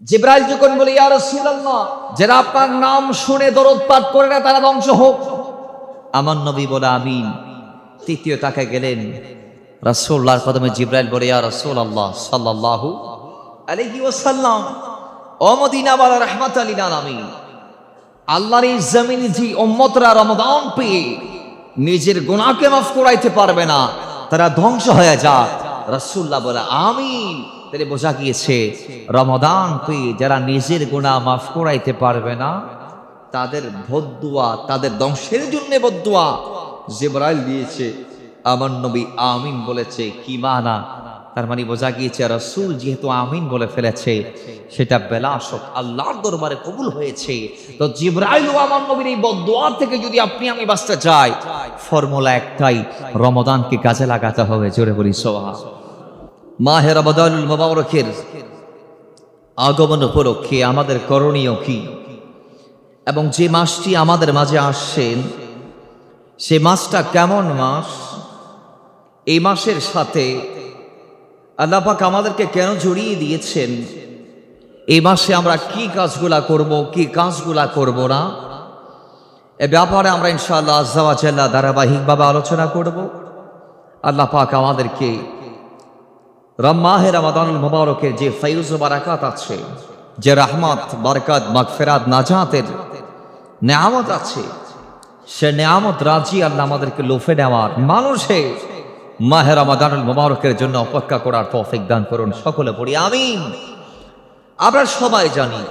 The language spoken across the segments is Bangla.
জিবরাইল যখন বলে ইয়া রাসূলুল্লাহ, যারা আপনার নাম শুনে দরুদ পাঠ করে না তারা ধ্বংস হোক। আমার নবী বলে আমিন। তৃতীয় তাকায় গেলেন রাসূলুল্লাহর কদমে, জিবরাইল বলে ইয়া রাসূলুল্লাহ সাল্লাল্লাহু আলাইহি ওয়াসাল্লাম, ও মদিনাওয়ালা রাহমাতাল লিল আলামিন, আল্লাহর এই জমিনে যে উম্মতরা রমাদান পেয়ে নিজের গুনাহকে মাফ করাইতে পারবে না তারা ধ্বংস হয়ে যাক। রাসূলুল্লাহ বলে আমিন। তাহলে বোঝা গিয়েছে রমাদান পেয়ে যারা নিজের গুনাহ মাফ করাইতে পারবে না তাদের বদদুয়া, তাদের ধ্বংসের জন্য বদদুয়া জিবরাইল দিয়েছে, আমার নবী আমিন বলেছে। কি মানা? তার মানে বোঝা গিয়েছে রাসূল যেহেতু আমিন বলে ফেলেছে সেটা বেলাশক আল্লাহর দরবারে কবুল হয়েছে। তো জিবরাইল ও আমার নবীর এই বদদুয়া থেকে যদি আপনি আমি বাঁচতে চাই, ফর্মুলা একটাই, রমাদানকে কাজে লাগাতে হবে। জোরে বলি সুবহান। মাহে রমাদানুল মুবারকের আগমন উপলক্ষে আমাদের করণীয় কি, এবং যে মাসটি আমাদের মাঝে আসছেন সে মাসটা কেমন মাস, এই মাসের সাথে আল্লাহ পাক আমাদেরকে কেন জড়িয়ে দিয়েছেন, এই মাসে আমরা কি কাজগুলা করব, কি কাজগুলা করব না, এ ব্যাপারে আমরা ইনশাআল্লাহ আজ্জা ওয়া জাল্লা ধারাবাহিকভাবে আলোচনা করব। আল্লাহ পাক আমাদেরকে মাহে রমাদানুল মুবারকের যে ফায়ুজ ও বারাকাত আছে, যে রহমত, বরকত, মাগফিরাত, নাজাতের নেয়ামত আছে, সে নেয়ামত রাজি আল্লাহ আমাদেরকে লোফে নেওয়ার, মানুষে মাহে রমাদানুল মুবারকের জন্য অপেক্ষা করার তৌফিক দান করুন। সকলে পড়ি আমিন। আমরা সবাই জানি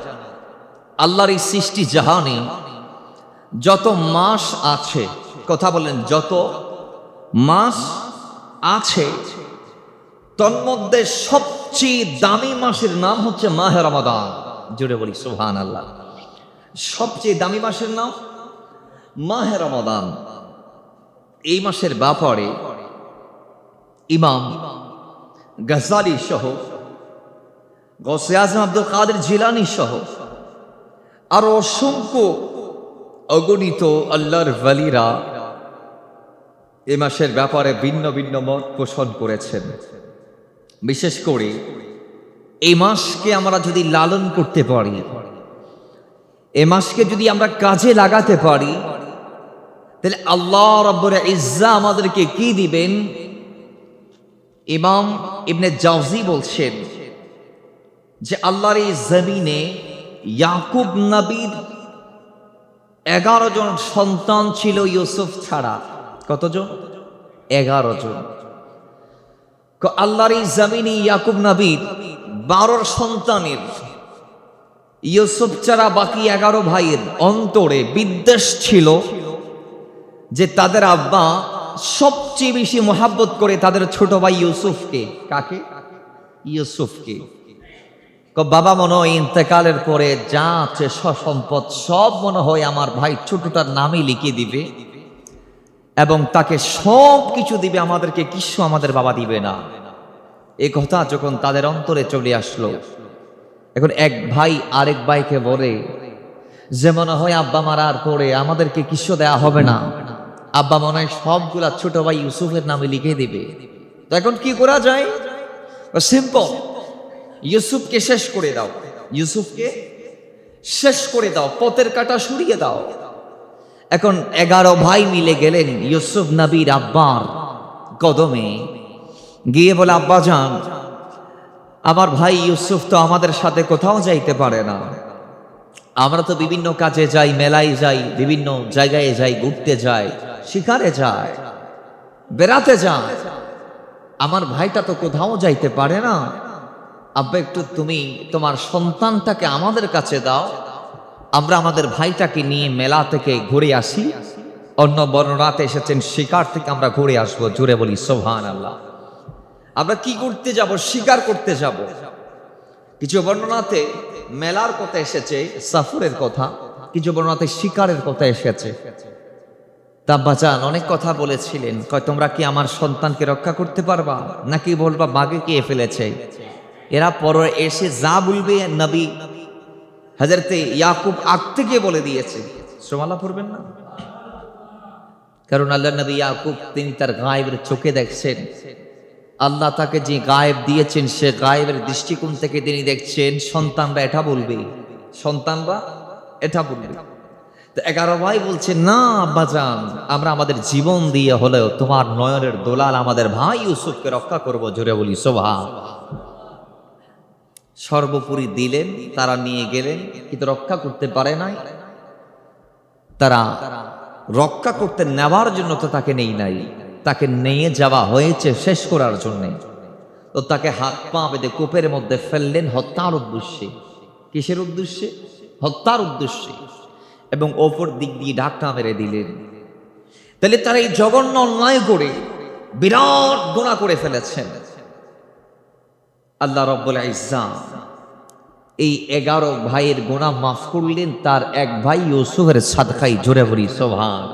আল্লাহর এই সৃষ্টি জাহানে যত মাস আছে, কথা বলেন, যত মাস আছে তন্মধ্যে সবচেয়ে দামি মাসের নাম হচ্ছে মাহে রমাদান। জুড়ে বলি সুবহানাল্লাহ। সবচেয়ে দামি মাসের নাম মাহে রমাদান। এই মাসের ব্যাপারে ইমাম গজালি সহ, গৌসে আজম আব্দুল কাদের জিলানী সহ আরো অসংখ্য অগণিত আল্লাহর ওয়ালিরা এই মাসের ব্যাপারে ভিন্ন ভিন্ন মত পোষণ করেছেন। বিশেষ করে এই মাসকে আমরা যদি লালন করতে পারি, এই মাসকে যদি আমরা কাজে লাগাতে পারি, তাহলে আল্লাহ রাব্বুল ইজ্জা আমাদেরকে কি দিবেন। ইমাম ইবনে জাওজি বলছেন যে আল্লাহর এই জমিনে ইয়াকুব নবীর 11 জন সন্তান ছিল ইউসুফ ছাড়া। কতজন? 11 জন। আল্লাহর এই জমিনে ইয়াকুব নবীর 12 সন্তানের ইউসুফ ছাড়া বাকি 11 ভাইয়ের অন্তরে বিদ্বেষ ছিল যে তাদের আব্বা সবচেয়ে বেশি মোহাব্বত করে তাদের ছোট ভাই ইউসুফকে। কাকে? ইউসুফকে। বাবা মনে হয় ইন্তেকালের পরে যা আছে সম্পদ সব মনে হয় আমার ভাই ছোটটার নামই লিখে দিবে এবং তাকে সব কিছু দিবে, আমাদেরকে কিছু আমাদের বাবা দিবে না। এই কথা যখন তাদের অন্তরে চলে আসলো, এখন এক ভাই আরেক ভাইকে বলে যে মনে হয় আব্বা মারার পরে আমাদেরকে কিছু দেয়া হবে না, আব্বা মনে হয় সবগুলা ছোট ভাই ইউসুফের নামে লিখে দিবে। তো এখন কি করা যায়? সিম্পল, ইউসুফকে শেষ করে দাও, ইউসুফকে শেষ করে দাও, পথের কাঁটা সরিয়ে দাও। এখন 11 ভাই মিলে গেলেন ইউসুফ নবীর আব্বার কদমে, গিয়ে বলে আব্বা যান, আমার ভাই ইউসুফ তো আমাদের সাথে কোথাও যাইতে পারে না, আমরা তো বিভিন্ন কাজে যাই, মেলায় যাই, বিভিন্ন জায়গায় যাই, ঘুরতে যাই, শিকারে যাই, বেড়াতে যাই, আমার ভাইটা তো কোথাও যাইতে পারে না। আব্বা একটু তুমি তোমার সন্তানটাকে আমাদের কাছে দাও, আমরা আমাদের ভাইটাকে নিয়ে মেলা থেকে ঘুরে আসি। অন্য বর্ণনাতে এসেছেন শিকার থেকে আমরা ঘুরে আসবো। জুড়ে বলি সুবহানাল্লাহ। আমরা কি করতে যাব? শিকার করতে যাব। কিছু বর্ণনাতে মেলার কথা এসেছে, সফরের কথা, কিছু বর্ণনাতে শিকারের কথা এসেছে। তা বাজান অনেক কথা বলেছিলেন, কয় তোমরা কি আমার সন্তানকে রক্ষা করতে পারবা, নাকি বলবা বাঘে কে ফেলেছে? এরা পরে এসে যা বলবে নবী হযরতে ইয়াকুব আগ থেকে বলে দিয়েছে। সুবহানাল্লাহ পড়বেন না? কারণ আল্লাহর নবী ইয়াকুব তিনি তার গায়েবের চোখে দেখছেন আল্লাহ তাকে যে গায়েব দিয়েছেন সে গায়েবের দৃষ্টিকোণ থেকে তিনি দেখছেন সন্তানরা এটা বলবে, সন্তানরা এটা বলবে। তো 11 ভাই বলছে, না আব্বাজান, আমরা আমাদের জীবন দিয়ে হলেও তোমার নয়নের দোলাল আমাদের ভাই ইউসুফকে রক্ষা করব। জোরে বলি সুবহান। সর্বোপরি দিলেন, তারা নিয়ে গেলেন, কিন্তু রক্ষা করতে পারে নাই। তারা রক্ষা করতে নেওয়ার জন্য তো তাকে নেই নাই, তাকে নিয়ে যাওয়া হয়েছে শেষ করার জন্যে। তো তাকে হাত পা বেঁধে কূপের মধ্যে ফেললেন হত্যার উদ্দেশ্যে। কিসের উদ্দেশ্যে? হত্যার উদ্দেশ্যে। এবং অপর দিক দিয়ে ধাক্কা মেরে দিলেন। তাহলে তারা এই জঘন্য অন্যায় করে বিরাট গুনাহ করে ফেলেছেন। আল্লাহ রাব্বুল ইজ্জাত এই 11 ভাইয়ের গুনাহ মাফ করলেন তার এক ভাই ইউসুফের সাদকায়। জোরে বলি সুবহান।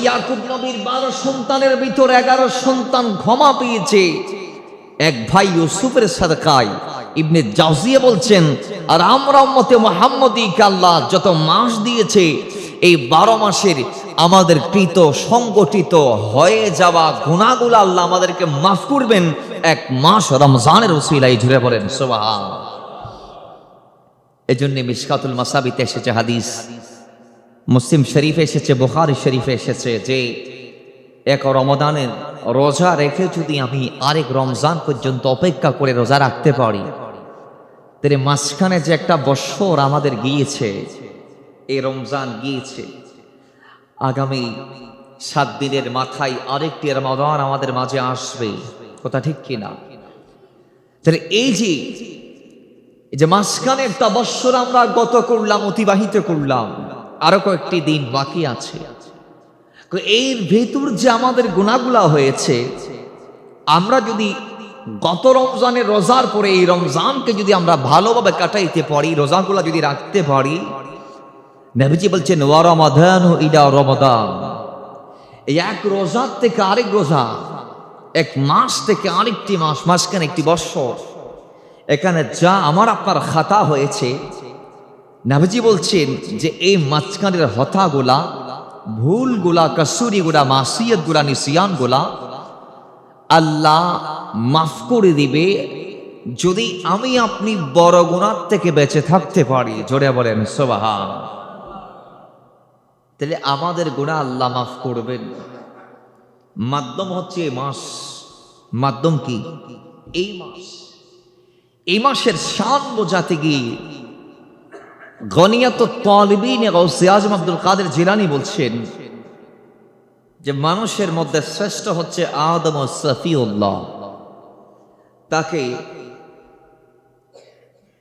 ইয়াকুব নবীর 12 সন্তানের ভিতর 11 সন্তান ক্ষমা পেয়েছে এক ভাই ইউসুফের সাদকায়। ইবনে জাওজিয়া বলছেন, আর আমরা উম্মতে মুহাম্মদীকে আল্লাহ যত মাস দিয়েছে, এই 12 মাসের আমাদের কৃত সংগঠিত হয়ে যাওয়া গুনাহগুলো আল্লাহ আমাদেরকে মাফ করবেন এক মাস রমজানের উসিলায়। জুড়ে বলেন সুবহান। এজন্য মিশকাতুল মাসাবিতে এসেছে হাদিস, মুসলিম শরীফে এসেছে, বুখারী শরীফে এসেছে যে এক রমজানের রোজা রেখে যদি আমি আরেক রমজান পর্যন্ত অপেক্ষা করে রোজা রাখতে পারি, তাহলে মাঝখানে যে একটা বছর আমাদের গিয়েছে, এই রমজান গিয়েছে, আগামী 7 দিনের মাথায় আরেকটি রমাদান আমাদের মাঝে আসবে। কথা ঠিক কিনা? তাহলে এই যে মাঝখানে একটা বছর আমরা গত করলাম, অতিবাহিত করলাম, আরো কয়েকটি দিন বাকি আছে। এর ভেতর যে আমাদের গুনাহগুলা হয়েছে, আমরা যদি গত রমজানের রোজার পরে এই রমজানকে যদি আমরা ভালোভাবে কাটাইতে পারি, রোজাগুলা যদি রাখতে পারি, নবীজি বলছেন ওয়া রমাদানু ইলা রমাদান, এই এক রোজা থেকে আরেক রোজা, এক মাস থেকে আরেকটি মাস, মাঝখানে একটি বছর, এখানে যা আমার আপনার খাতা হয়েছে, নবীজি বলছেন যে এই মাঝখানের হতাগুলা, ভুলগুলা, কসুরিগুলা, মাসিয়তগুলা, নিসিয়ানগুলা আল্লাহ মাফ করে দিবে যদি আমি আপনি বড় গুনাহ থেকে বেঁচে থাকতে পারি। জোরে বলেন সুবহান। তাহলে আমাদের গুনাহ আল্লাহ মাফ করবেন। মাধ্যম হচ্ছে এই মাস। মাধ্যম কি? এই মাস। এই মাসের শান বোঝাতে গিয়ে গনিয়াতুত তালিবিন গাউসে আজম আব্দুল কাদের জিলানী বলছেন যে মানুষের মধ্যে শ্রেষ্ঠ হচ্ছে আদম ও সফিউল্লাহ। তাকে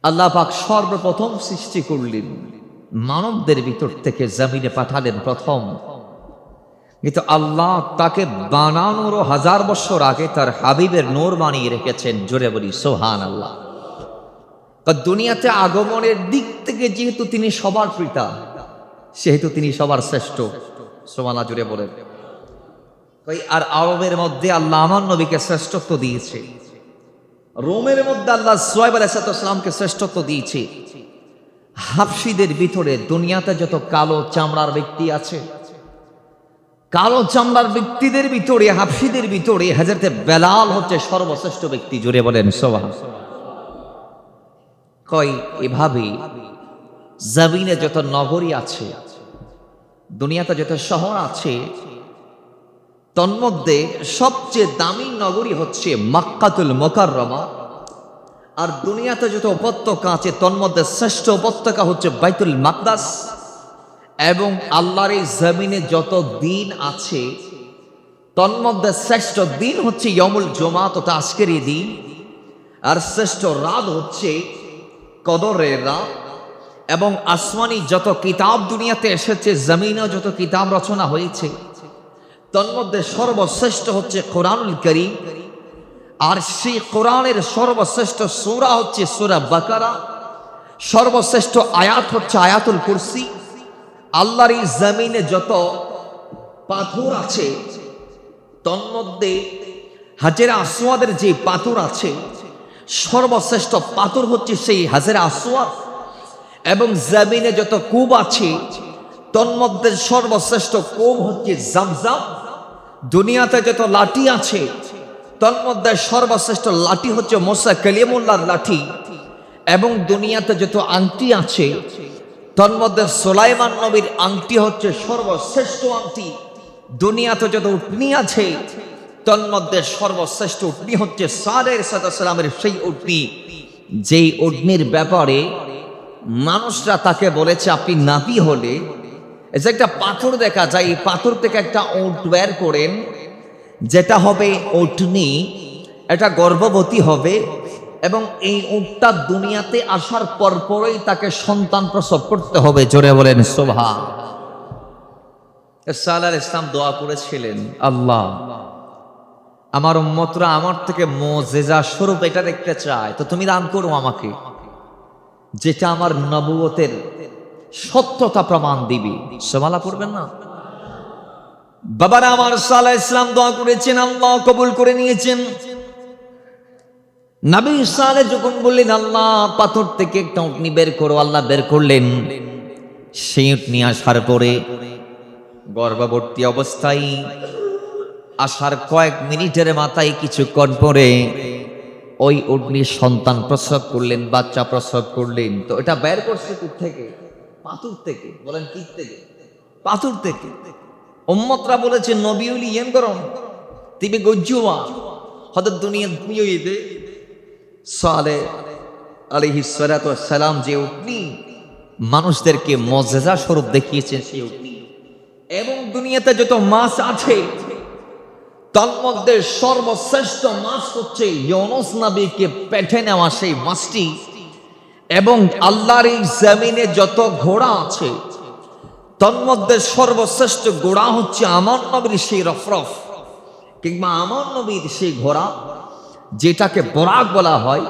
আল্লাহ পাক সর্বপ্রথম সৃষ্টি করলেন, মানবদের ভিতর থেকে জমিনে পাঠালেন প্রথম। কিন্তু আল্লাহ তাকে বানানোর 1000 বছর আগে তার হাবিবের নূর বানিয়ে রেখেছেন। জোরে বলি সুবহানাল্লাহ। দুনিয়াতে আগমনের দিক থেকে যেহেতু তিনি সবার পিতা, সেহেতু তিনি সবার শ্রেষ্ঠ। সুবহানাল্লাহ জুড়ে বলেন। আর আরবের মধ্যে আল্লাহ আমার নবীকে শ্রেষ্ঠত্ব দিয়েছে, রোমের মধ্যে আল্লাহ সুহাইব আলাইহিস সালামকে শ্রেষ্ঠত্ব দিয়েছে। হাবশীদের ভিতরে দুনিয়াতে যত কালো চামড়ার ব্যক্তি আছে, কালো চামড়ার ব্যক্তিদের ভিতরে, হাবশীদের ভিতরে হযরতে বেলাল হচ্ছে সর্বশ্রেষ্ঠ ব্যক্তি। জুড়ে বলেন সুবহানাল্লাহ। এভাবে জমিনে যত নগরী আছে, দুনিয়াতে যত শহর আছে, তন্মধ্যে সবচেয়ে দামি নগরী হচ্ছে মক্কাতুল মুকাররমা। আর দুনিয়াতে যত উপত্যকা আছে, তন্মধ্যে শ্রেষ্ঠ উপত্যকা হচ্ছে বাইতুল মাকদাস। এবং আল্লাহর এই জমিনে যত দিন আছে, তন্মধ্যে শ্রেষ্ঠ দিন হচ্ছে ইয়ামুল জুমা, তথা আজকের এই দিন। আর শ্রেষ্ঠ রাত হচ্ছে কদরের রাত। এবং আসমানি যত কিতাব দুনিয়াতে এসেছে, জমিনে যত কিতাব রচনা হয়েছে, তন্মধ্যে সর্বশ্রেষ্ঠ হচ্ছে কোরআনুল কারীম। আর সেই কোরআনের সর্বশ্রেষ্ঠ সূরা হচ্ছে সূরা বাকারা। সর্বশ্রেষ্ঠ আয়াত হচ্ছে আয়াতুল কুরসি। আল্লাহর এই জমিনে যত পাথর আছে, তন্মধ্যে হাজরে আসওয়াদের যে পাথর আছে, সর্বশ্রেষ্ঠ পাথর হচ্ছে সেই হাজরে আসওয়াদ। এবং জমিনে যত কূপ আছে, তন্মধ্যে সর্বশ্রেষ্ঠ কূপ হচ্ছে জামজাম। দুনিয়াতে যত লাঠি আছে তন্মধ্যে সর্বশ্রেষ্ঠ লাঠি হচ্ছে মুসা কালিমুল্লাহর লাঠি, এবং দুনিয়াতে যত আংটি আছে তন্মধ্যে সুলাইমান নবীর আংটি হচ্ছে সর্বশ্রেষ্ঠ আংটি। দুনিয়াতে যত উটনি আছে তন্মধ্যে সর্বশ্রেষ্ঠ উটনি হচ্ছে সালেহ সালামের সেই উটনি, যেই উটনির ব্যাপারে মানুষরা তাকে বলেছে আপনি নাবি হলে এই যে একটা পাথর দেখা যায়, এই পাথর থেকে একটা উট বের করেন, যেটা হবে উটনি, এটা গর্ভবতী হবে, এবং এই উটটা দুনিয়াতে আসার পরপরই তাকে সন্তান প্রসব করতে হবে। জোরে বলেন সুবহান। ঈসা আলাইহিস সালাম দোয়া করেছিলেন, আল্লাহ আমার উম্মতরা আমার থেকে মুজিজা স্বরূপ এটা দেখতে চায়, তো তুমি দান করো আমাকে, যেটা আমার নবুয়তের সত্যতা প্রমাণ দিবি। সুবহানাল্লাহ পড়বেন না? বাবারা আমার ঈসা আলাইহিস সালাম দোয়া করেছেন, আল্লাহ কবুল করে নিয়েছেন। নবী ঈসা আলাইহিস যখন বললেন আল্লাহ পাথর থেকে একটা উটনি বের করো, আল্লাহ বের করলেন। সেই উটনি আসার পরে গর্ভবতী অবস্থায় আসার কয়েক মিনিটের মাথায় কিছুক্ষণ পরে ওই উটনি সন্তান প্রসব করলেন, বাচ্চা প্রসব করলেন। তো এটা বের করছে কোথা থেকে? পাথর থেকে। বলেন কি থেকে? পাথর থেকে। উম্মতরা বলেছে নবীউল ইয়েন করুন তিবে গজ্জুয়া হযরত দুনিয়া দুনিয়াতে সালেহ আলাইহিস সালাতু ওয়াস সালাম যে উটনি মানুষদেরকে মুজিজা স্বরূপ দেখিয়েছেন সেই উটনি, এবং দুনিয়াতে যত মাছ আছে তার মধ্যে সর্বশ্রেষ্ঠ মাছ হচ্ছে ইউনুস নবীকে পেটে নেওয়া সেই মাছটি, এবং আল্লাহর এই জমিনে যত ঘোড়া আছে তার মধ্যে সর্বশ্রেষ্ঠ ঘোড়া হচ্ছে আমার নবীর সেই রফরফ, কিংবা আমার নবীর সেই ঘোড়া যেটাকে বরাক বলা হয়,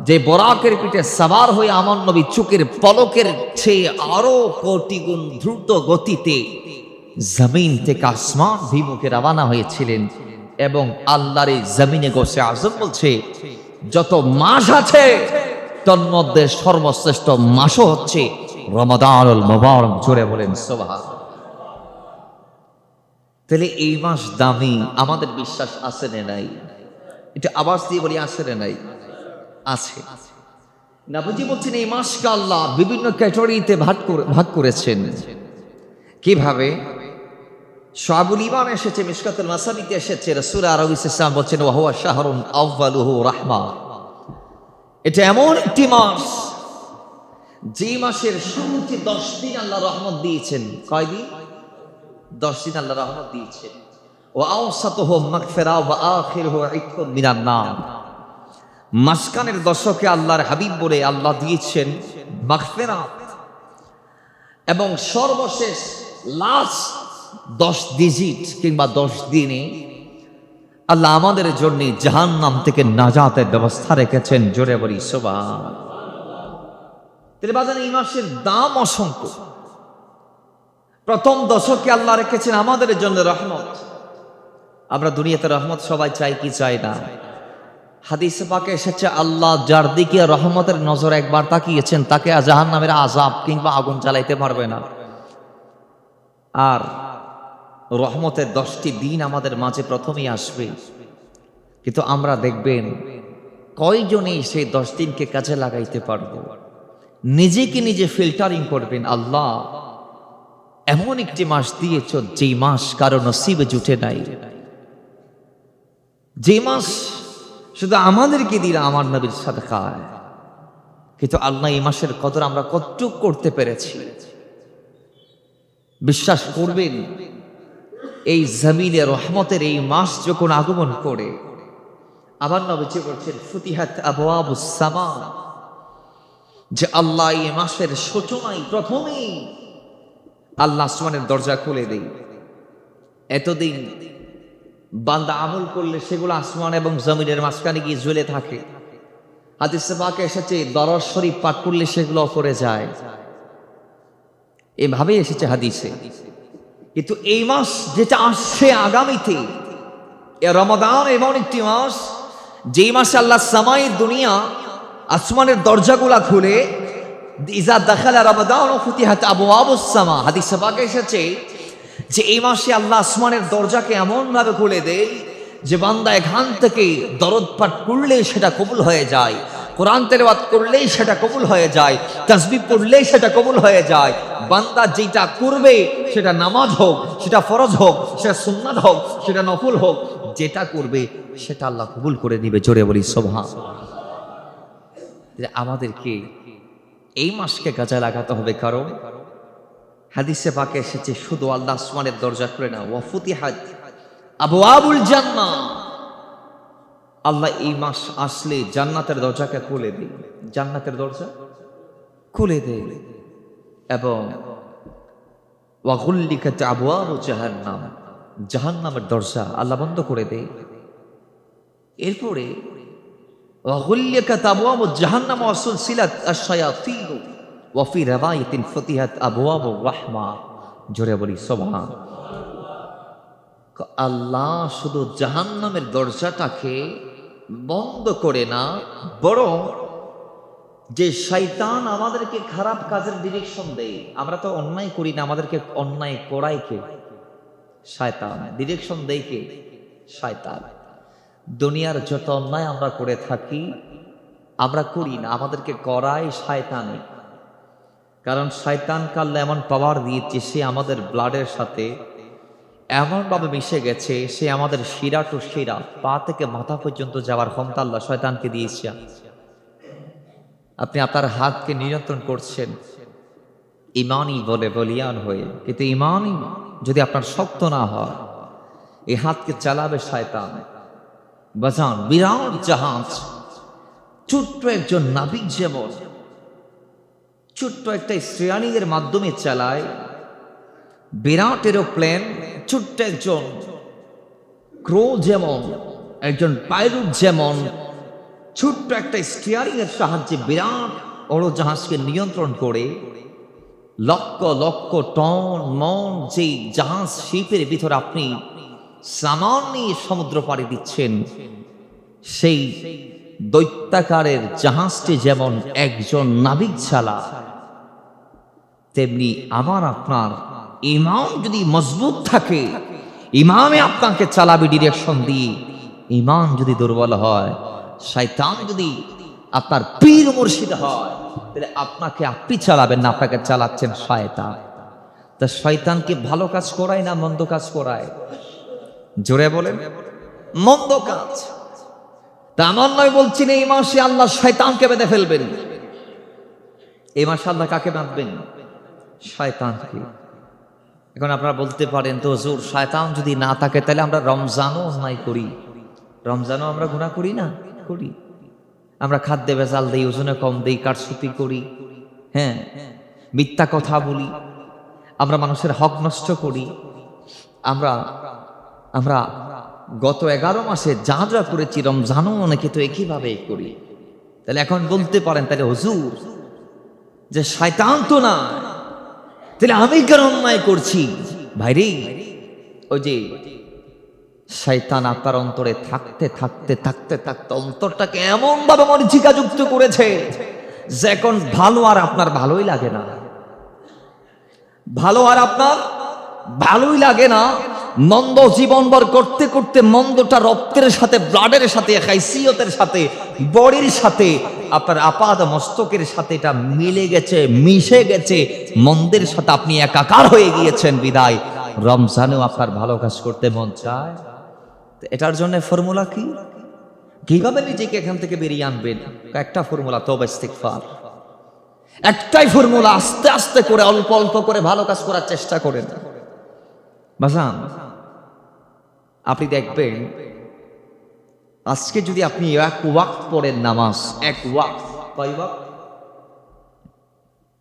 যে বরাকের পিঠে সওয়ার হয়ে আমার নবী চোখের পলকের চেয়ে আরো কোটি গুণ দ্রুত গতিতে জমিন থেকে আসমান বিমুখে রওনা হয়েছিলেন। এবং আল্লাহর এই জমিনে গোসে আজম বলছে যত মাস আছে তন্মধ্যে সর্বশ্রেষ্ঠ মাসও হচ্ছে রমাদানুল মুবারক। জোরে বলেন সুবহান। তাহলে এই মাস দামি, আমাদের বিশ্বাস আছে না নাই? এটা আবার দিয়ে বলি আছে না নাই? আছে। নবীজি বলছেন এই মাসকে আল্লাহ বিভিন্ন ক্যাটাগরিতে ভাগ করেছেন। কিভাবে? শাহুল ইমান এসেছে, মিশকাতুল মাসাবিতে এসেছে, রাসূল আরবি সাল্লাল্লাহু বলছেন ওয়া হুয়া শাহরুন আউয়ালুহু রাহমা। এটা এমন একটি মাস যে মাসের শুরুতে 10 দিন আল্লাহ রহমত দিয়েছেন। কয় দিন? 10 দিন আল্লাহ রহমত দিয়েছেন। ওয়া আওসাতুহু মাগফিরা ওয়া আখিরুহু ইতকুম মিনান নার। মাসখানের দশকে আল্লাহর হাবিব বলে আল্লাহ দিয়েছেন মাগফিরাত, এবং সর্বশেষ লাস্ট 10 ডিজিট কিংবা 10 দিনে আল্লাহ আমাদের জন্য জাহান্নাম থেকে নাজাতের ব্যবস্থা রেখেছেন। জোরে বলি সুবহান। তাহলে বাজান এই মাসের দাম অসংখ্য। প্রথম দশকে আল্লাহ রেখেছেন আমাদের জন্য রহমত। আমরা দুনিয়াতে রহমত সবাই চাই কি চাই না? হাদিসে পাকে এসেছে আল্লাহ যার দিকে রহমতের নজর একবার তাকিয়েছেন তাকে জাহান্নামের আযাব কিংবা আগুন জ্বালাইতে পারবে না। আর রহমতের 10টি দিন আমাদের মাঝে প্রথমেই আসবে, কিন্তু আমরা দেখবেন কয়জনেই সেই 10 দিনকে কাজে লাগাইতে পারবো। নিজেকে নিজে ফিল্টারিং করবেন, আল্লাহ এমন একটি মাস দিয়েছ যেই মাস কারো নসিবে জুটে নাই, যে মাস শুধু আমাদেরকে দিলা আমার নবীর সাদকায়। কিন্তু আল্লাহ এই মাসের কদর আমরা কতটুকু করতে পেরেছি? বিশ্বাস করবেন এই জমিনে রহমতের এই মাস যখন আগমন করে, আবার নবীজি বলছেন ফুতিহাত আবওয়াবুস সামা, যে আল্লাহ এই মাসের সূচনায় প্রথমেই আল্লাহ আসমানের দরজা খুলে দেয়। এতদিন বান্দা আমল করলে সেগুলো আসমান এবং জমিনের মাঝখানে গিয়ে ঝুলে থাকে। হাদিসে পাকে এসেছে দরজ শরীফ পাঠ করলে সেগুলো করে যায়, এভাবে এসেছে হাদিসে। কিন্তু এই মাস যেটা আসছে আগামীতে, এ রমাদান এমন একটি মাস যেই মাসে আল্লাহ সামাই দুনিয়া আসমানের দরজাগুলা খুলে, ইজা দাখালা রমাদান ফুতিহাত আবওয়াবুস সামা। হাদিসে পাকে এসেছে যে এই মাসে আল্লাহ আসমানের দরজাকে এমন ভাবে খুলে দেয় যে বান্দা এখান থেকে দরদ পাঠ করলেই সেটা কবুল হয়ে যায়, কোরআন তেলাওয়াত করলেই সেটা কবুল হয়ে যায়, তাসবিহ পড়লেই সেটা কবুল হয়ে যায়। বান্দা যেটা করবে, সেটা নামাজ হোক, সেটা ফরজ হোক, সেটা সুন্নাত হোক, সেটা নফল হোক, যেটা করবে সেটা আল্লাহ কবুল করে দিবে। জোরে বলি সুবহানাল্লাহ। আমাদেরকে এই মাসকে কাজে লাগাতে হবে, কারণ হাদিসে পাকে এসেছে শুধু আল্লাহ আসমানের দরজা খুলে না, ওয়া ফুতিহাত আবওয়াবুল জান্নাহ, আল্লাহ এই মাস আসলে জান্নাতের দরজাকে খুলে দেয়, জান্নাতের দরজা খুলে দেয়, এবং ওয়া গুল্লিকাত আবওয়াবু জাহান্নাম, জাহান্নামের দরজা আল্লাহ বন্ধ করে দেয়। এরপরে ওয়া গুল্লিকাত আবওয়াবু জাহান্নাম ওয়া সুলসিলাত আশ-শায়াতিন ওয়া ফি রাওয়ায়াতিন ফুতিহাত আবওয়াবু রাহমা। জোরে বলি সুবহানাল্লাহ। আল্লাহ শুধু জাহান্নামের দরজাটাকে বন্ধ করে না, বরং যে শয়তান আমাদেরকে খারাপ কাজের ডিরেকশন দেয়, আমরা তো অন্যায় করি না, আমাদেরকে অন্যায় করায় কে? শয়তান। ডিরেকশন দেয় কে? শয়তান। দুনিয়ার যত অন্যায় আমরা করে থাকি, আমরা করি না, আমাদেরকে করায় শয়তানে। কারণ শয়তান কাল্লা এমন পাওয়ার দিয়েছে, সে আমাদের ব্লাডের সাথে এমনভাবে মিশে গেছে, সে আমাদের শিরা টু শিরা, পা থেকে মাথা পর্যন্ত যাওয়ার ক্ষমতা আল্লাহ শয়তানকে দিয়েছে। আপনি আপনার হাতকে নিয়ন্ত্রণ করছেন ইমানই বলে বলিয়ান হয়ে, কিন্তু ইমানই যদি আপনার শক্ত না হয়, এই হাতকে চালাবে শয়তান। বাজান, বিরাট জাহাজ, ছোট্ট একজন নাবিক যেমন ছোট্ট একটা স্টিয়ারিংয়ের মাধ্যমে চালায়, বিরাট এরোপ্লেন ছোট্ট একজন ক্রো যেমন, একজন পাইলট যেমন ছোট্ট একটা স্টিয়ারিং এর সাহায্যে বিরাট উড়োজাহাজকে নিয়ন্ত্রণ করে, লক্ষ লক্ষ টন মন যেই জাহাজ শিপের ভিতরে আপনি সামান নিয়ে সমুদ্র পাড়ি দিচ্ছেন, সেই দৈত্যাকারের জাহাজটি যেমন একজন নাবিক চালায়, তেমনি আমার আপনার ইমান যদি মজবুত থাকে, ইমামে আপনাকে চালাবে ডিরেকশন দিয়ে। ইমান যদি দুর্বল হয়, শয়তান যদি আপনার পীর মুর্শিদ হয়, তাহলে আপনাকে আপনি চালাবেন না, আপনাকে চালাচ্ছেন শয়তান। তা শয়তানকে ভালো কাজ করায় না মন্দ কাজ করায়? জোরে বলেন, মন্দ কাজ। তা আমার নয় বলছি না এই মাসে আল্লাহ শয়তানকে বেঁধে ফেলবেন। এই মাসে আল্লাহ কাকে বাঁধবেন? শয়তানকে। এখন আপনারা বলতে পারেন, তো হুজুর শয়তান যদি না থাকে তাহলে আমরা রমজানও অন্যায় করি, রমজানও আমরা গুনাহ করি না? করি। আমরা খাদ্যে ভেজাল দেই, ওজনে কম দেই, কারচুপি করি, হ্যাঁ, মিথ্যা কথা বলি, আমরা মানুষের হক নষ্ট করি, আমরা আমরা গত 11 মাসে যা যা করেছি রমজানও অনেকে তো একইভাবে করি। তাহলে এখন বলতে পারেন, তাহলে হুজুর যে শয়তান তো না, তাহলে আমি কেন অন্যায় করছি? ভাইরে, ওই যে শয়তান আপনার অন্তরে থাকতে থাকতে থাকতে থাকতে অন্তরটাকে এমন ভাবে মরিচিকা যুক্ত করেছে যে এখন ভালো আর আপনার ভালোই লাগে না, ভালো আর আপনার ভালোই লাগে না। মন্দ জীবনভর করতে করতে মন্দটা রক্তের সাথে, ব্লাডের সাথে, হাইসিয়তের সাথে, বডির সাথে, আপনার আপাদ মস্তকের সাথে এটা মিলে গেছে, মিশে গেছে, মন্দের সাথে আপনি একাকার হয়ে গিয়েছেন। বিদায় রমজানেও আপনার ভালো কাজ করতে মন চায়। এটার জন্য ফর্মুলা কি? কিভাবে নিজেকে এখান থেকে বেরিয়ে আনবেন? একটা ফর্মুলা, তওবা ইস্তিগফার। একটাই ফর্মুলা, আস্তে আস্তে করে অল্প অল্প করে ভালো কাজ করার চেষ্টা করেন। বাজান, আপনি দেখবেন আজকে যদি আপনি এক ওয়াক্ত পড়েন নামাজ, এক ওয়াক্ত, কয় ওয়াক্ত?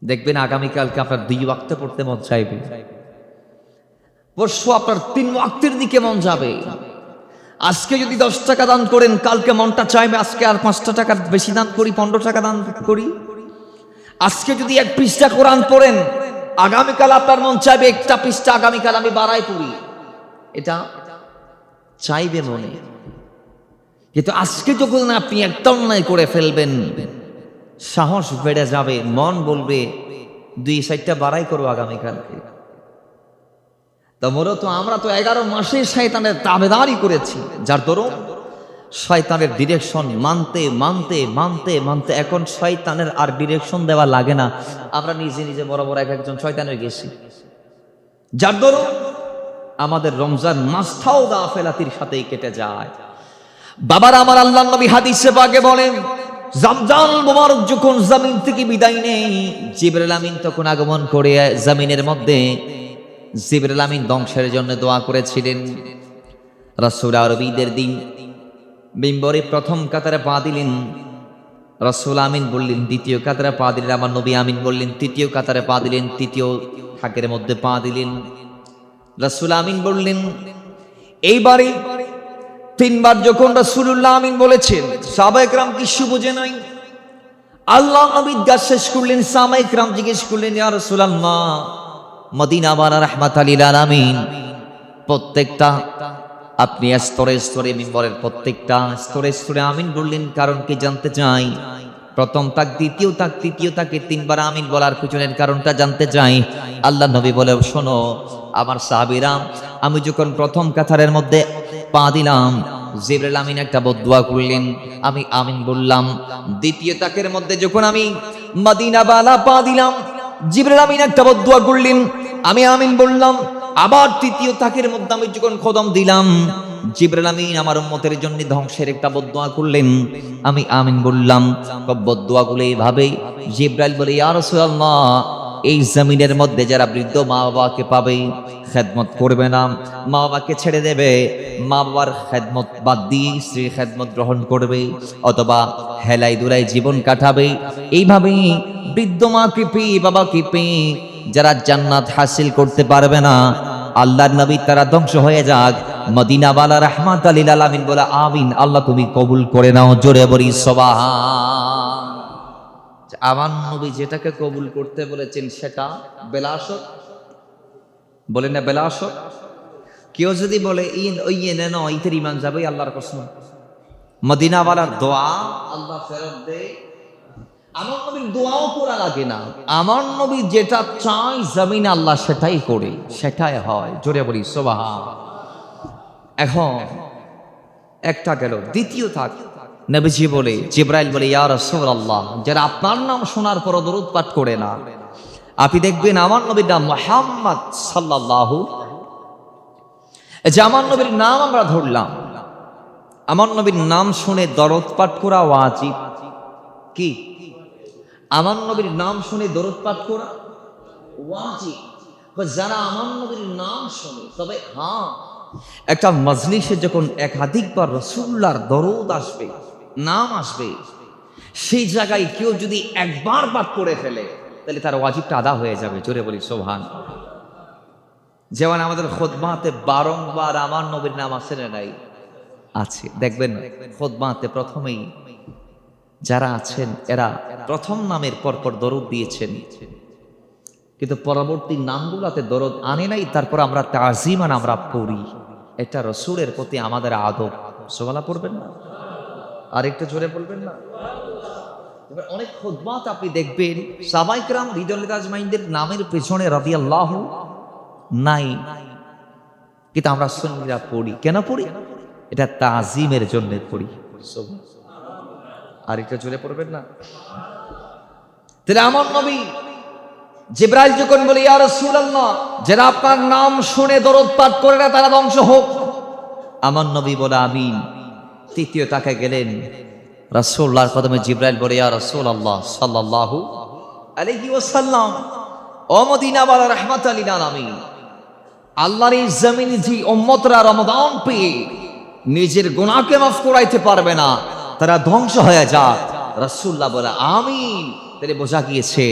দেখবেন আগামীকালকে আপনার 2 ওয়াক্তে পড়তে মন চাইবে, পরশু আপনার 3 ওয়াক্তের দিকে মন যাবে। আজকে যদি 10 টাকা দান করেন, কালকে মনটা চাইবে আজকে আর 5 টাকা বেশি দান করি, 15 টাকা দান করি। আজকে যদি 1 পৃষ্ঠা কোরআন পড়েন, আগামীকাল আপনার মন চাইবে 1টা পৃষ্ঠা আগামীকাল আমি বাড়াই পড়ি, এটা চাইবে মনে। কিন্তু আজকে যখন আপনি একটা অন্যায় করে ফেলবেন, সাহস বেড়ে যাবে, মন বলবে 2-4টা বাড়াই করবো আগামীকালকে। তো মূলত আমরা তো 11 মাসে শয়তানের তাবেদারি করেছি, যার দরুন শয়তানের ডিরেকশন মানতে মানতে মানতে মানতে এখন শয়তানের আর ডিরেকশন দেওয়া লাগে না, আমরা নিজে নিজে বড় বড় একজন শয়তানের গেছি, যার দরুন আমাদের রমজান মাসটাও গাফেলাতির সাথেই কেটে যায়। বাবার আমার আল্লাহর নবী হাদিসে পাকে বলেন, রমজান মুবারক যখন জমিন থেকে বিদায় নেই, জিবরাইল আমিন তখন আগমন করে জমিনের মধ্যে। জিবরাইল আমিন ধ্বংসের জন্য দোয়া করেছিলেন। রাসূল আরবীদের দিন মিম্বরে প্রথম কাতারে পা দিলেন, রাসূল আমিন বললেন, দ্বিতীয় কাতারে পা দিলেন, আমার নবী আমিন বললেন, তৃতীয় কাতারে পা দিলেন, তৃতীয় থাকের মধ্যে পা দিলেন, রাসূল আমিন বললেন। এইবারে 3 বার যখন রাসূলুল্লাহ আমিন বলেছেন, সাহাবায়ে কেরাম কিছু বুঝে নাই। আল্লাহ নবী গাছ শেষ করলেন, সাহাবায়ে কেরাম জিজ্ঞেস করলেন, ইয়া রাসূলুল্লাহ, মদিনা ওয়ালা রাহমাতাল লিল আলামিন, প্রত্যেকটা আপনি স্তরে স্তরে মিম্বরের প্রত্যেকটা স্তরে স্তরে আমিন বললেন, কারণ কি জানতে চাই? প্রথম তাক, দ্বিতীয় তাক, তৃতীয় তাকে 3 বার আমিন বলার পিছনের কারণটা জানতে চাই। আল্লাহ নবী বলে, শোনো আমার সাহাবীরা, আমি যখন প্রথম কাতারের মধ্যে পা দিলাম, জিবরাইল আমিন একটা বদদুয়া করলেন, আমি আমিন বললাম। দ্বিতীয় তাকের মধ্যে যখন আমি মদিনা ওয়ালা পা দিলাম, জিবরাইল আমিন একটা বদদুয়া করলেন, আমি আমিন বললাম। আবার তৃতীয় তাকের মধ্যে আমি যখন কদম দিলাম, জিবরাইল আমিন আমার উম্মতের জন্য ধ্বংসের একটা বদদুয়া করলেন, আমি আমিন বললাম। বদদুয়াগুলো এইভাবে জিবরাইল বলে, ইয়া রাসূলুল্লাহ, এই জমিনের মধ্যে যারা বৃদ্ধ মা বাবাকে পাবে, খেদমত করবে না, মা বাবাকে ছেড়ে দেবে, মা বাবার খেদমত বাদ দিয়ে স্ত্রীর খেদমত গ্রহণ করবে, অথবা হেলাই দুলাই জীবন কাটাবে, এইভাবেই বৃদ্ধ মাকে পেয়ে বাবাকে পেয়ে যারা জান্নাত হাসিল করতে পারবে না, আল্লাহর নবী তারা ধ্বংস হয়ে যাক। মদিনা ওয়ালা রাহমাতাল লিল আলামিন বলে আমিন। আল্লাহ তুমি কবুল করে নাও, জোরে বলি সুবহান। আমার নবী যেটাকে কবুল করতে বলেছেন সেটা বেলাসত, বলেন না বেলাসত। কেউ যদি বলে ওই নেন ইতের ইমান যাবে, আল্লাহর কসম, মদিনা ওয়ালার দোয়া আল্লাহ ফেরত দেয়। আমার নবীর দোয়াও করা লাগে না, আমার নবী যেটা চাই জমিনে আল্লাহ সেটাই করে, সেটাই হয়, জোরে বলি সুবহান। এখন একটা গেল, দ্বিতীয় থাক নবীজি বলে, জিবরাইল বলে, ইয়া রাসূলুল্লাহ, যারা আপনার নাম শোনার পর দরুদ পাঠ করে না, আপনি দেখবেন আমার নবীর নাম মুহাম্মদ সাল্লাল্লাহু, যে আমার নবীর নাম আমরা ধরলাম, আমার নবীর নাম শুনে দরুদ পাঠ করা ওয়াজিব। কি? আমার নবীর নাম শুনে দরুদ পাঠ করা ওয়াজিব। যারা আমার নবীর নাম শুনে, তবে হ্যাঁ, একটা মজলিসে যখন একাধিকবার রাসূলুল্লাহর দরুদ আসবে, নাম আসবে, সেই জায়গায় কেউ যদি একবার পাঠ করে ফেলে, তাহলে তার ওয়াজিবটা আদা হয়ে যাবে, জোরে বলি সুবহান। যেমন আমাদের খুতবাতে বারংবার আমার নবীর নাম আছে না নাই? আছে। দেখবেন খুতবাতে প্রথমেই যারা আছেন এরা প্রথম নামের পরপর দরুদ দিয়েছেন, কিন্তু পরবর্তী নামগুলোতে দরুদ আনে নাই, তারপর আমরা তাজিমান আমরা পড়ি। এটা রাসূলের প্রতি আমাদের আদব। সুবহানাল্লাহ পড়বেন না? আর একটু জোরে বলবেন না? এবার অনেক খুতবাত আপনি দেখবেন সাহাবায়ে কেরাম রিদওয়ানুল্লাহি আজমাইনদের নামের পেছনে রাদিয়াল্লাহু নাই, কিন্তু আমরা সুন্নিরা পড়ি। কেন পড়ি? এটা তাজিমের জন্য পড়ি। আর একটু জোরে পড়বেন না? তাহলে আমার নবী জিবরাইল যখন বলে, ইয়া রাসূলুল্লাহ, যারা আপনার নাম শুনে দরুদ পাঠ করে না তারা ধ্বংস হোক, আমার নবী বলে আমিন। তৃতীয় তাকে গেলেন, রাসূলুল্লাহর কদমে জিবরাইল বলে, ইয়া রাসূলুল্লাহ সাল্লাল্লাহু আলাইহি ওয়াসাল্লাম, ও মদিনা ওয়ালা রাহমাতাল লিল আলামিন, আল্লাহর এই জমিনে যে উম্মতরা রমাদান পেয়ে নিজের গুনাহকে মাফ করাইতে পারবে না, তারা ধ্বংস হয়ে যাক। রাসূলুল্লাহ বলে আমিন। তাহলে বোঝা গিয়েছে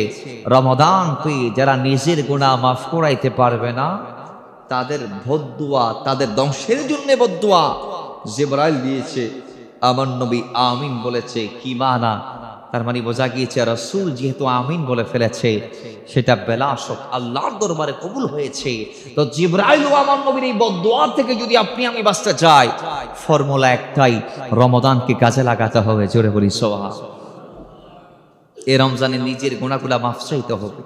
রমাদান পেয়ে যারা নিজের গুনাহ মাফ করাইতে পারবে না, তাদের বদদুয়া, তাদের ধ্বংসের জন্য বদদুয়া জিবরাইল দিয়েছে, আমার নবী আমিন বলেছে। কি মানা? তার মানে বোঝা গিয়েছে রাসূল যেহেতু আমিন বলে ফেলেছে, সেটা বেলাসত আল্লাহর দরবারে কবুল হয়েছে। তো জিবরাইল ও আমার নবীর এই বদদুয়া থেকে যদি আপনি আমি বাঁচতে চাই, ফর্মুলা একটাই, রমাদানকে কাজে লাগাতে হবে, জোরে বলি সুবহান। এই রমজানে নিজের গুনাহগুলো মাফ চাইতে হবে,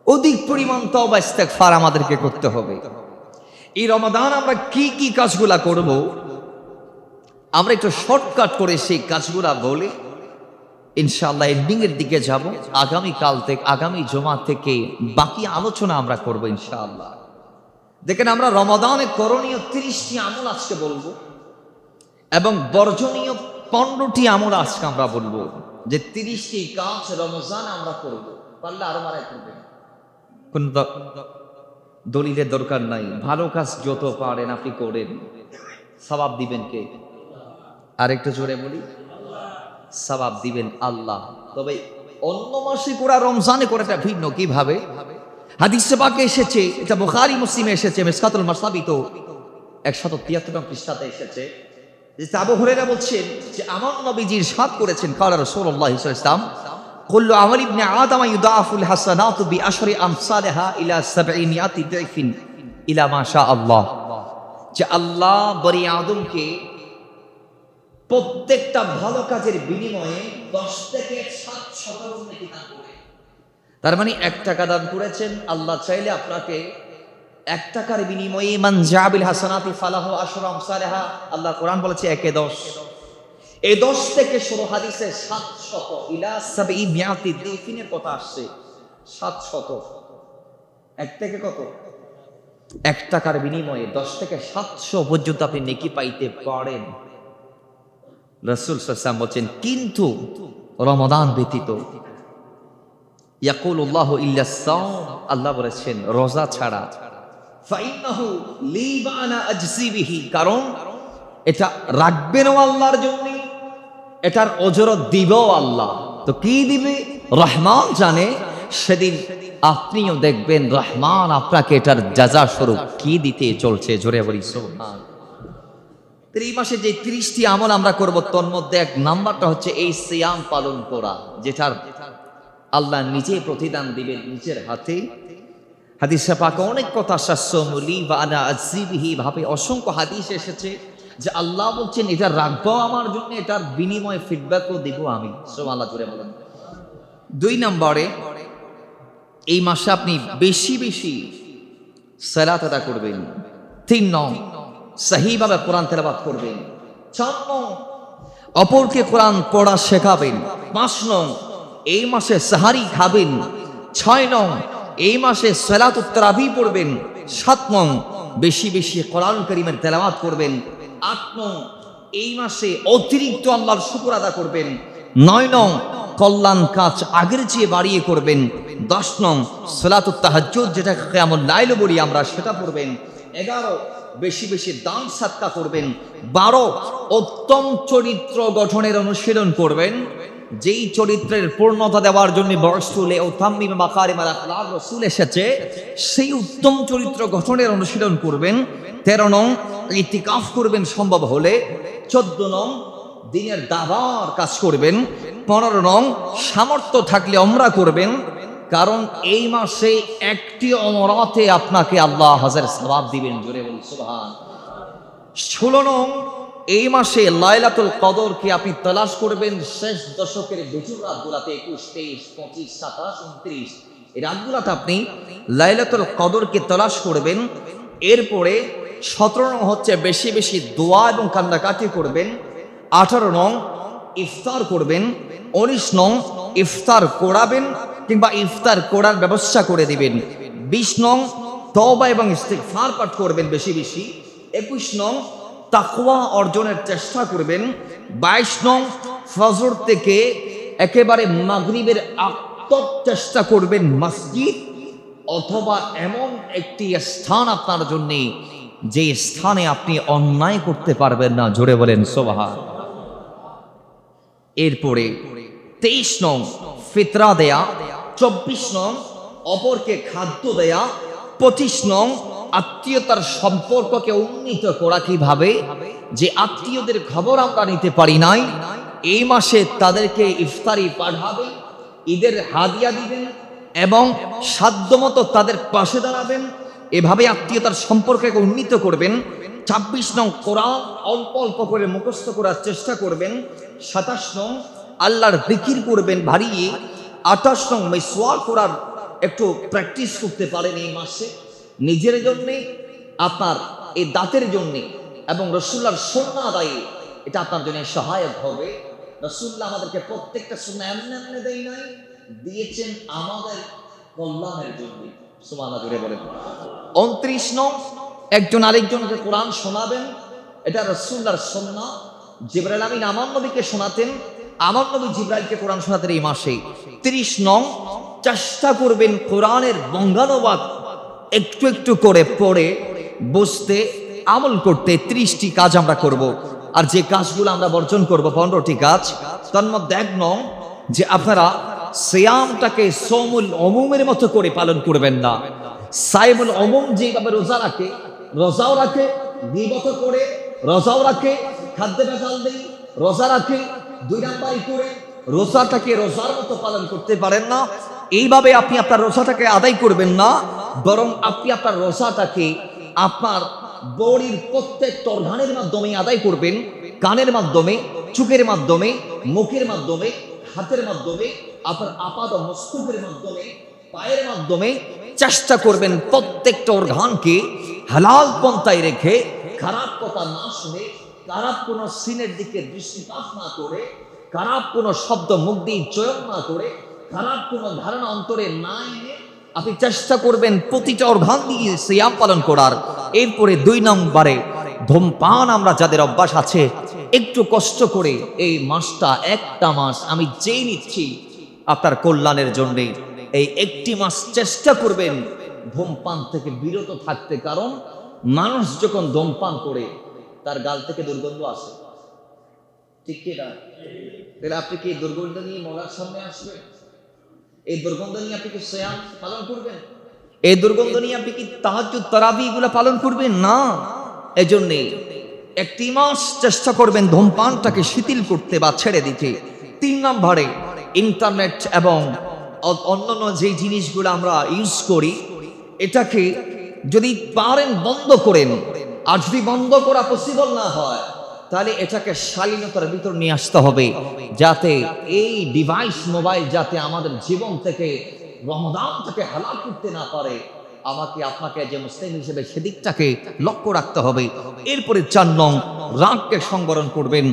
অধিক পরিমাণ তওবা ইস্তেগফার আমাদেরকে করতে হবে। এই রমাদান আমরা কি কি কাজগুলা করব, আমরা একটু শর্টকাট করে সেই কাজগুলা বলে ইনশাআল্লাহ এন্ডিং এর দিকে যাব। আগামীকাল থেকে, আগামী জুমা থেকে বাকি আলোচনা আমরা করব ইনশাআল্লাহ। দেখেন, আমরা রমাদানে করণীয় 30টি আমল আজকে বলবো এবং বর্জনীয় 15টি আমল আজকে আমরা বলবো, যে 30টি কাজ রমজান আমরা করব। পারলে আরো মারাই করবেন, কোন দলিলের দরকার নাই। ভালো কাজ যত পারেন আপনি করেন, সওয়াব দিবেন কে? আরেকটু জোরে বলি, সওয়াব দিবেন আল্লাহ। তবে অন্য মাসে করা রমজানে করাটা ভিন্ন। কিভাবে? হাদিসে পাকে এসেছে, এটা বুখারী মুসলিমে এসেছে, মিসকাতুল মাসাবি তো 173 নং পৃষ্ঠাতে এসেছে, যে আবু হুরায়রা বলছেন যে আমার নবীজি ইরশাদ করেছেন, ক্বালা রাসূলুল্লাহ সাল্লাল্লাহু আলাইহি ওয়াসাল্লাম, কুল্লু আমালি ইবনে আদম ইউদাফুল হাসানাতু বিআশরি আমসালিহা ইলা 700 দাইফিন ইলা মা শা আল্লাহ। যে আল্লাহ বনি আদমকে প্রত্যেকটা ভালো কাজের বিনিময়ে 10 থেকে 700 নেকি দান করে। তার মানে 1 টাকা দান করেছেন, আল্লাহ চাইলে আপনাকে 1 টাকার বিনিময়ে মান জাবিল হাসানাতি ফালাহু আশরু আমসালিহা, আল্লাহ কোরআন বলেছে 1 এ 10। এই 10 থেকে শুরু হাদিসে 700 ইলা 700 দাইফিনের কথা আসছে। 700 1 থেকে কত? 1 টাকার বিনিময়ে 10 থেকে 700 পর্যন্ত আপনি নেকি পাইতে পারেন। রাসূল সাল্লাল্লাহু আলাইহি ওয়াসাল্লাম বলেন, কিন্তু রমাদান ব্যতীত। ইয়াকুলুল্লাহু ইল্লা সাওম, আল্লাহ বলেছেন রোজা ছাড়া। ফাইন্নাহু লি ওয়া আনা আজজি বিহি, কারণ এটা রাখবেনও আল্লাহর জন্য, এটার অজরত দিবেও আল্লাহ। তো কি দিবে রহমান জানে, সেদিন আপনিও দেখবেন রহমান আপনাকে এটার জাযা স্বরূপ কি দিতে চলছে। জোরে বলি সুবহান। এই মাসে যে 30টি আমল আমরা করব, তার মধ্যে 1 নাম্বারটা হচ্ছে এই সিয়াম পালন করা, যেটার আল্লাহ নিজে প্রতিদান দিবেন নিজের হাতে। হাদিসে পাকে অনেক কথা, শাসসুমুলি ওয়া আনা আযিবিহি ভাবে অসংখ্য হাদিস এসেছে যে আল্লাহ বলছেন এটা রাখবো আমার জন্য, এটার বিনিময়ে ফিডব্যাকও দিব আমি। সুবহানাল্লাহ, জোরে বলেন। 2 নম্বরে, এই মাসে আপনি বেশি বেশি সালাত আদা করবেন। 3 নং, সহিভাবে কোরআন তেলাওয়াত করবেন। 4 নং, অপরকে কোরআন পড়া শেখাবেন। 5 নং, এই মাসে সাহারি খাবেন। 6 নং, এই মাসে সালাতুত তারাবি পড়বেন। 7 নং, বেশি বেশি কোরআন কারীমের তেলাওয়াত করবেন। 8 নং, এই মাসে অতিরিক্ত আল্লাহর শুকর আদা করবেন। 9 নং, কল্যাণ কাজ আগের চেয়ে বাড়িয়ে করবেন। 10 নং, সালাতুত তাহাজ্জুদ, যেটা কিয়ামুল লাইল বলি আমরা, সেটা পড়বেন। 11, বেশি বেশি দান সাদকা করবেন। 12, উত্তম চরিত্র গঠনের অনুশীলন করবেন। যেই চরিত্রের পূর্ণতা দেওয়ার জন্য বরসুলে ও তাম্মিম মাকারিমাল আখলাক রাসূল এসেছে, সেই উত্তম চরিত্র গঠনের অনুশীলন করবেন। 13 নং, ইতিকাফ করবেন সম্ভব হলে। 14 নং, দিনের দাওয়ার কাজ করবেন। 15 নং, সামর্থ্য থাকলে উমরা করবেন, কারণ এই মাসে একটি উমরাতে আপনাকে আল্লাহ হাজার সওয়াব দিবেন। জোরে বলুন সুবহান। 16 নং, এই মাসে লাইলাতুল কদরকে আপনি তালাশ করবেন। শেষ দশকের বেজুর রাতগুলাতে 21, 23, 25, 27, 29 এই রাতগুলাতে আপনি লাইলাতুল কদরকে তালাশ করবেন। এরপরে 17 নং হচ্ছে বেশি বেশি দোয়া এবং কান্নাকাটি করবেন। 18 নং, ইফতার করবেন। 19 নং, ইফতার করাবেন কিংবা ইফতার করার ব্যবস্থা করে দিবেন। 20 নং, তওবা এবং ইস্তিগফার পাঠ করবেন বেশি বেশি। 21 নং, তাকওয়া অর্জনের চেষ্টা করবেন। 22 নং, ফজর থেকে একেবারে মাগরিবের আগ তক চেষ্টা করবেন মসজিদ অথবা এমন একটি স্থান আপনার জন্য, যে স্থানে আপনি অন্যায় করতে পারবেন না। জোরে বলেন সুবহান। এরপরে 23 নং, ফিতরা দেয়া। 24 নং, অপরকে খাদ্য দেয়া। 25 নং, আত্মীয়তার সম্পর্ককে উন্নীত করা। কিভাবে? যে আত্মীয়দের খবর আমরা নিতে পারি নাই, এই মাসে তাদেরকে ইফতারি পাঠাবেন, ঈদের হাদিয়া দিবেন এবং সাধ্যমতো তাদের পাশে দাঁড়াবেন। এভাবে আত্মীয়তার সম্পর্ককে উন্নীত করবেন। 26 নং, কোরআন অল্প অল্প করে মুখস্থ করার চেষ্টা করবেন। 27 নং, আল্লাহর জিকির করবেন ভারিয়ে। 28 নং, মিসওয়াক করার একটু প্র্যাকটিস করতে পারেন এই মাসে নিজের জন্যে। আপনার এই দাঁতের জন্য এবং রাসূলুল্লাহর সুন্নাহ আদায়ে এটা আপনার জন্য সহায়ক হবে। রাসূলুল্লাহ আমাদেরকে প্রত্যেকটা সুন্নাহ এমনি এমনি দেয় নাই, দিয়েছেন আমাদের কল্যাণের জন্য। সুবহানাল্লাহ জোরে বলেন। 29 নং, একজন আরেকজনকে কোরআন শোনাবেন, এটা রাসূলুল্লাহর সুন্নাহ। জিবরাইল আমিন আমার নবীকে শোনাতেন, আমার নবী জিবরাইলকে কোরআন শোনাতেন এই মাসে। 30 নং, চেষ্টা করবেন কোরআনের বঙ্গানুবাদ একটু একটু করে পড়ে বুঝতে, আমল করতে। 30টি কাজ আমরা করব, আর যে কাজগুলো আমরা বর্জন করব 15টি কাজ। তার মধ্যে 1 নং, যে আপনারা সিয়ামটাকে সৌমুল উমুমের মতো করে পালন করবেন না। সাইমুল উমুম যেভাবে রোজা রাখে, রোজাও রাখে, গীবত করে রোজাও রাখে, খাদ্যে ভেজাল দেই রোজা রাখে, 2 নাম্বারই করে রোজাটাকে রোজার মতো পালন করতে পারেন না। এইভাবে আপনি আপনার রোজাটাকে আদায় করবেন না, বরং আপনি আপনার রোজাটাকে আপনার বডির প্রত্যেকটা অর্গানের মাধ্যমে আদায় করবেন। কানের মাধ্যমে, চোখের মাধ্যমে, মুখের মাধ্যমে, হাতের মাধ্যমে, আপনার আপাদ মস্তকের মাধ্যমে, পায়ের মাধ্যমে চেষ্টা করবেন প্রত্যেকটা অর্গানকে হালাল পন্থায় রেখে, খারাপ কথা না শুনে, খারাপ কোনো সিনের দিকে দৃষ্টিপাত না করে, খারাপ কোনো শব্দ মুখ দিয়ে চয়ন না করে, খারাপ কোনো ধারণা অন্তরে না এনে আপনি চেষ্টা করবেন প্রতিটা অর্গান দিয়ে সিয়াম পালন করার। এরপরে 2 নম্বরে ধূমপান আমরা যাদের অভ্যাস আছে, একটু কষ্ট করে এই মাসটা, একটা মাস আমি চেয়ে নিচ্ছি আপনার কল্যাণের জন্য। এই একটি মাস চেষ্টা করবেন ধূমপান থেকে বিরত থাকতে, কারণ মানুষ যখন ধূমপান করে তার গাল থেকে দুর্গন্ধ আসে, ঠিক কি না? তাহলে আপনি কি দুর্গন্ধ নিয়ে মরার সামনে আসবেন? এই দুর্গন্ধ নিয়ে আপনি কি সিয়াম পালন করবেন? এই দুর্গন্ধ নিয়ে আপনি কি তাহাজ্জুদ তারাবি এগুলো পালন করবেন না? এজন্যে একটি মাস চেষ্টা করবেন ধূমপানটাকে শিথিল করতে বা ছেড়ে দিতে। 3 নম্বরে ইন্টারনেট এবং অন্যান্য যে জিনিসগুলো আমরা ইউজ করি, এটাকে যদি পারেন বন্ধ করেন, আর যদি বন্ধ করা পসিবল না হয় তাহলে এটাকে শালীনতার ভিতর নিয়ে আসতে হবে, যাতে এই ডিভাইস মোবাইল যাতে আমাদের জীবন থেকে, রমজান থেকে হালাল করতে না পারে। আমাকে আপনাকে যে মুসলিম হিসেবে সেদিকটাকে লক্ষ্য রাখতে হবে। এরপরে 4 নং, রাগকে সংবরণ করবেন।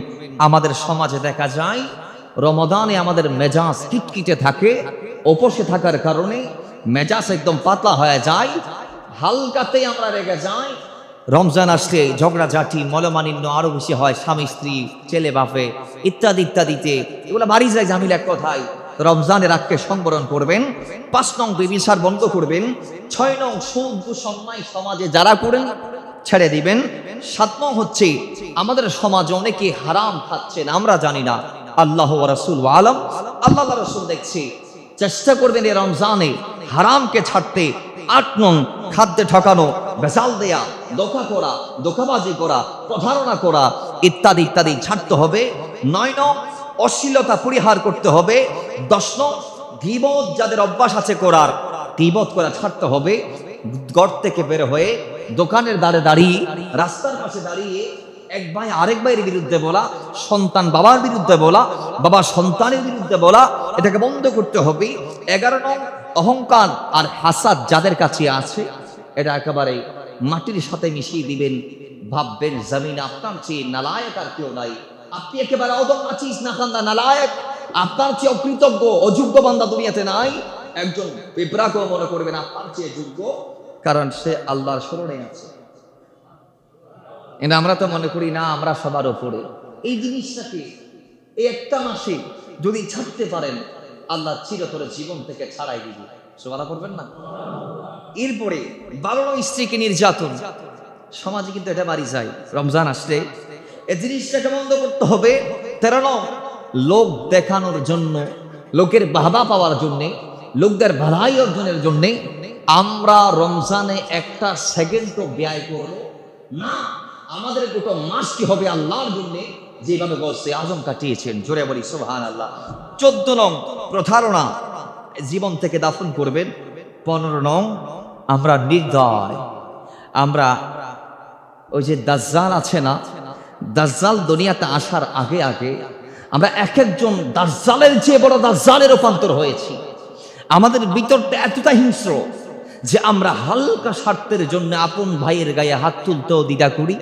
আমাদের সমাজে দেখা যায় রমজানে আমাদের মেজাজ কিটকিটে থাকে, উপসে থাকার কারণে মেজাজ একদম পাতলা হয়ে যায়, হালকাতেই আমরা রেগে যাই। রমজান আসলে ঝগড়াঝাটি, মলমালিন্য আরো বেশি হয়, স্বামী স্ত্রী, ছেলে বাপে ইত্যাদি ইত্যাদিতে, এগুলো বাড়ি যায় ঝামেলা এক কথায়। রমজানের রাগকে সংবরণ করবেন। 5 নং, ব্যভিচার বন্ধ করবেন। 6 নং, সুদ অন্যায় সমাজে যারা করেন ছেড়ে দিবেন। 7 নং হচ্ছে আমাদের সমাজে অনেকে হারাম খাচ্ছেন, আমরা জানি না, আল্লাহ ওয়া রাসূল আলম, আল্লাহ রাসূল দেখছি। চেষ্টা করবেন এই রমজানে হারামকে ছাড়তে। 8 নং, খাদ্যে ঠকানো, ভেজাল দেয়া, ধোঁকা করা, ধোঁকাবাজি করা, প্রতারণা করা ইত্যাদি ইত্যাদি ছাড়তে হবে। 9 নং, অশ্লীলতা পরিহার করতে হবে। 10 নং, গীবত যাদের অভ্যাস আছে করার, গীবত করা ছাড়তে হবে। ঘর থেকে বের হয়ে দোকানের দ্বারে দাঁড়িয়ে, রাস্তার পাশে দাঁড়িয়ে এক ভাই আরেক ভাইয়ের বিরুদ্ধে বলা, সন্তান বাবার বিরুদ্ধে বলা, বাবা সন্তানের বিরুদ্ধে বলা, এটাকে বন্ধ করতে হবে। 11 নং, অহংকার আর হাসাদ যাদের কাছে আছে, এটা একেবারে মাটির সাথে মিশিয়ে দিবেন। ভাববেন জমিনে আপনার চেয়ে নালায়েক আর কেউ নাই, আপনি একেবারে অদম আছিস না কান্দা নালায়েক, আপনার চেয়ে অকৃতজ্ঞ অযোগ্য বান্দা দুনিয়াতে নাই। একজন বিভ্রাকও মনে করবেন আপনার চেয়ে যোগ্য, কারণ সে আল্লাহর শরণে আছে। কিন্তু আমরা তো মনে করি না আমরা সবার উপরে। এই জিনিসটাকে এই একটা মাসে যদি ছাড়তে পারেন, আল্লাহ চিরতরে জীবন থেকে ছাড়াই দিবে। সুবহানাল্লাহ করবেন না? এরপরে 12 নং, স্ত্রীকে নির্যাতন। সমাজে কিন্তু এটা বাড়ি যায় রমজান আসলে, এই জিনিসটাকে বন্ধ করতে হবে। 13 নং, লোক দেখানোর জন্য, লোকের বাহবা পাওয়ার জন্য, লোকদের ভালাই অর্জনের জন্য আমরা রমজানে একটা সেকেন্ডও ব্যয় করব না। আমাদের গোটা মাসটি হবে আল্লাহর জন্য, যেভাবে গৌসে আজম কাটিয়েছেন। জোরে বলি সুবহানাল্লাহ। 14 নং, প্রতারণা জীবন থেকে দাফন করবেন। 15 নং, আমরা নির্দয়, আমরা ওই যে দাজ্জাল আছে না, দাজ্জাল দুনিয়াতে আসার আগে আগে আমরা এক একজন দাজ্জালের চেয়ে বড় দাজ্জালে রূপান্তর হয়েছি। আমাদের ভিতরটা এতটা হিংস্র যে আমরা হালকা স্বার্থের জন্য আপন ভাইয়ের গায়ে হাত তুলতেও দ্বিধা করি।